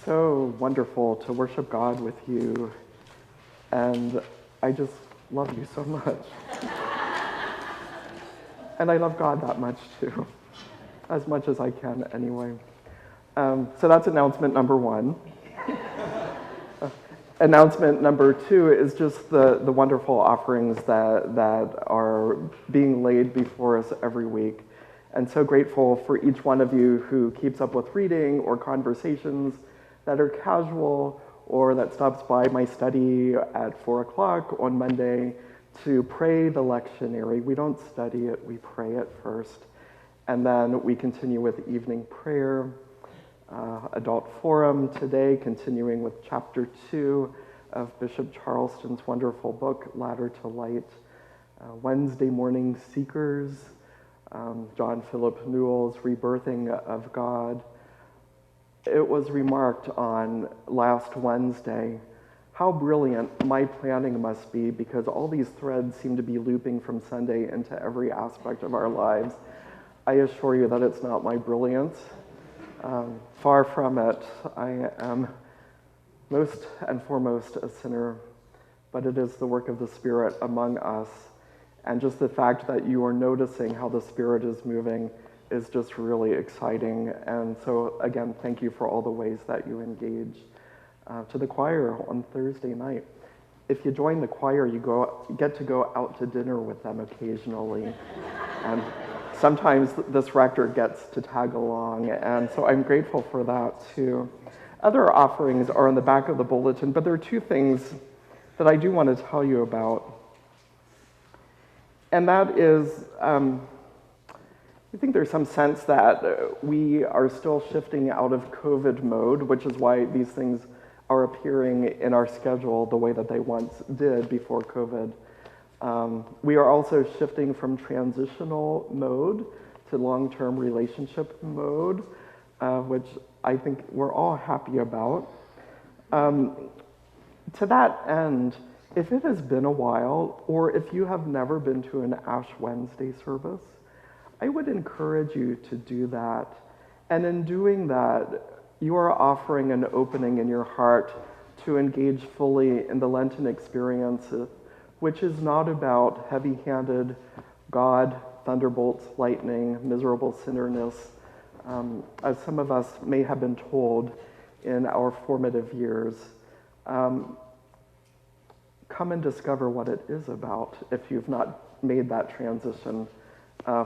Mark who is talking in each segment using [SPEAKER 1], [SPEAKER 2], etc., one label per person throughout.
[SPEAKER 1] So wonderful to worship God with you, and I just love you so much. And I love God that much too, as much as I can anyway. So that's announcement number one. Announcement number two is just the wonderful offerings that are being laid before us every week. And so grateful for each one of you who keeps up with reading or conversations that are casual or that stops by my study at 4 o'clock on Monday to pray the lectionary. We don't study it, we pray it first. And then we continue with evening prayer, adult forum today, continuing with chapter 2 of Bishop Charleston's wonderful book, Ladder to Light. Wednesday morning seekers, John Philip Newell's Rebirthing of God. It was remarked on last Wednesday how brilliant my planning must be, because all these threads seem to be looping from Sunday into every aspect of our lives. I assure you that it's not my brilliance. Far from it. I am most and foremost a sinner, but it is the work of the Spirit among us. And just the fact that you are noticing how the Spirit is moving is just really exciting. And so, again, thank you for all the ways that you engage. To the choir on Thursday night. If you join the choir, you get to go out to dinner with them occasionally. And sometimes this rector gets to tag along, and so I'm grateful for that too. Other offerings are on the back of the bulletin, but there are two things that I do want to tell you about. And that is, I think there's some sense that we are still shifting out of COVID mode, which is why these things are appearing in our schedule the way that they once did before COVID. We are also shifting from transitional mode to long-term relationship mode, which I think we're all happy about. To that end, if it has been a while, or if you have never been to an Ash Wednesday service, I would encourage you to do that. And in doing that, you are offering an opening in your heart to engage fully in the Lenten experience, which is not about heavy-handed God, thunderbolts, lightning, miserable sinnerness, as some of us may have been told in our formative years. Come and discover what it is about if you've not made that transition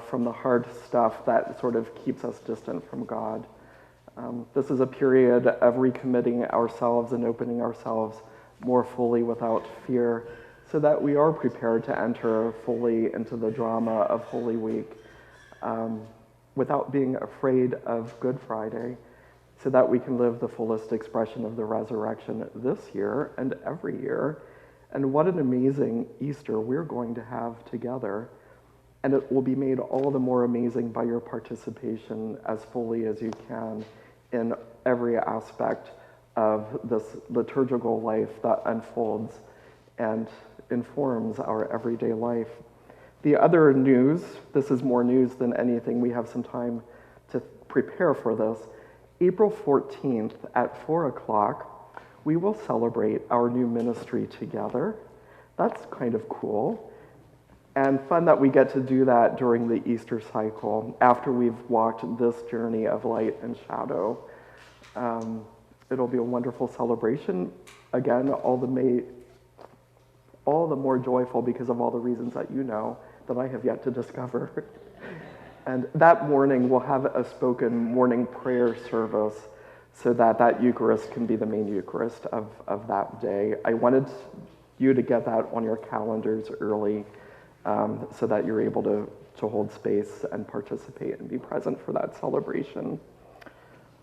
[SPEAKER 1] from the hard stuff that sort of keeps us distant from God. This is a period of recommitting ourselves and opening ourselves more fully without fear, so that we are prepared to enter fully into the drama of Holy Week without being afraid of Good Friday, so that we can live the fullest expression of the resurrection this year and every year. And what an amazing Easter we're going to have together. And it will be made all the more amazing by your participation as fully as you can in every aspect of this liturgical life that unfolds and informs our everyday life. The other news, this is more news than anything, we have some time to prepare for this. April 14th at 4 o'clock, we will celebrate our new ministry together. That's kind of cool. And fun that we get to do that during the Easter cycle, after we've walked this journey of light and shadow. It'll be a wonderful celebration. Again, all the more joyful because of all the reasons that you know that I have yet to discover. And that morning, we'll have a spoken morning prayer service so that that Eucharist can be the main Eucharist of that day. I wanted you to get that on your calendars early, so that you're able to hold space and participate and be present for that celebration.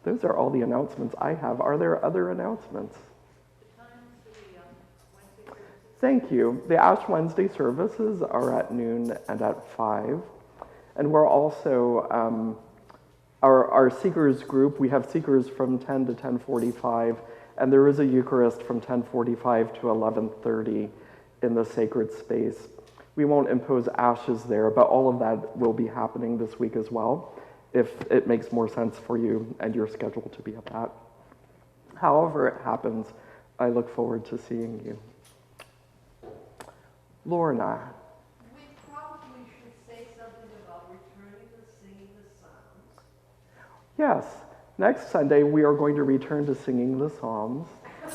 [SPEAKER 1] Those are all the announcements I have. Are there other announcements? Thank you. The Ash Wednesday services are at noon and at 5. And we're also, our seekers group, we have seekers from 10 to 10:45, and there is a Eucharist from 10:45 to 11:30 in the sacred space. We won't impose ashes there, but all of that will be happening this week as well, if it makes more sense for you and your schedule to be at that. However it happens, I look forward to seeing you. Lorna.
[SPEAKER 2] We probably should say something about returning to singing the Psalms.
[SPEAKER 1] Yes, next Sunday we are going to return to singing the Psalms.
[SPEAKER 2] Which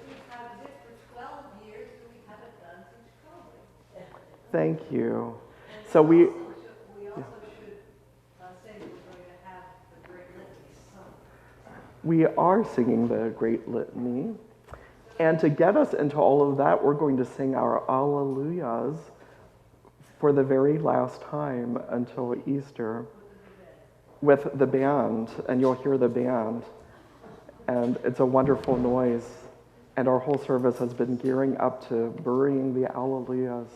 [SPEAKER 2] we've had for 12 years and we haven't done since COVID.
[SPEAKER 1] Thank you.
[SPEAKER 2] And
[SPEAKER 1] So we
[SPEAKER 2] also should say we're going to have the Great Litany sung.
[SPEAKER 1] We are singing the Great Litany. And to get us into all of that, we're going to sing our Alleluias for the very last time until Easter with the band. And you'll hear the band. And it's a wonderful noise. And our whole service has been gearing up to burying the Alleluias.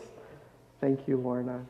[SPEAKER 1] Thank you, Lorna.